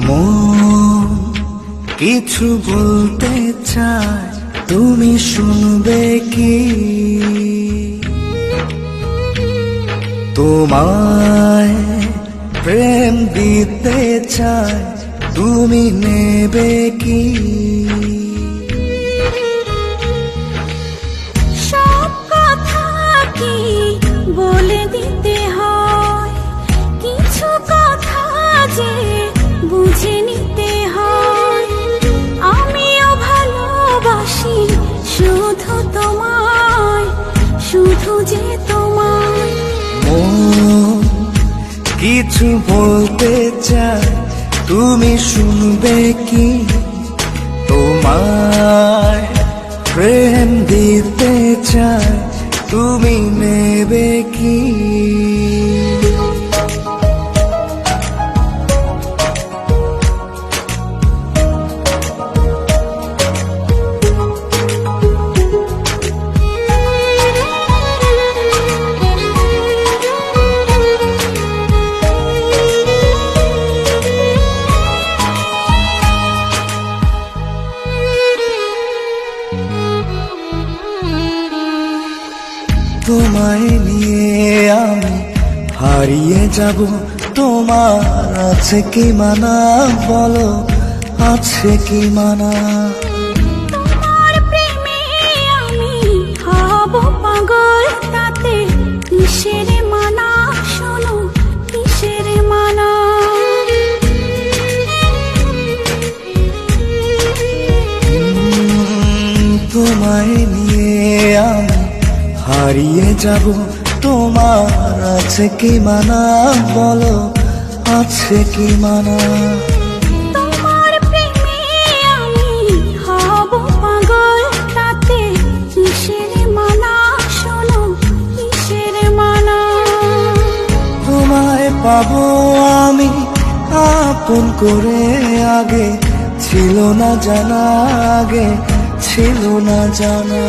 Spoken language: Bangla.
মন কিছু বলতে চায়, তুমি শুনবে কি? তোমায় প্রেম দিতে চায়, তুমি নেবে কি? সব কথা কি বলে দিতে হয়? কিছু কথা যে বুঝে নিতে হয়। আমিও ভালোবাসি শুধু তোমায়, শুধু যে তোমায়। মন কিছু বলতে চায়, তুমি শুনবে কি? তোমায় প্রেম দিতে চায়, তুমি নেবে কি? তোমায় নিয়ে আমি হারিয়ে যাব, তোমার আছে কি মানা? বলো, আছে কি মানা? তোমার প্রেমে আমি হব পাগল, তাতে কিসের মানা? শোনো, কিসের মানা? তোমায় নিয়ে আমি হারিয়ে যাব, তোমার আছে কি মানা? বলো, আছে কি মানা? তোমার প্রেমে আমি হব পাগল, তাতে কিসের মানা? শোনো, কিসের মানা? তোমায় পাবো আমি আপন করে, আগে ছিল না জানা, আগে ছিল না জানা।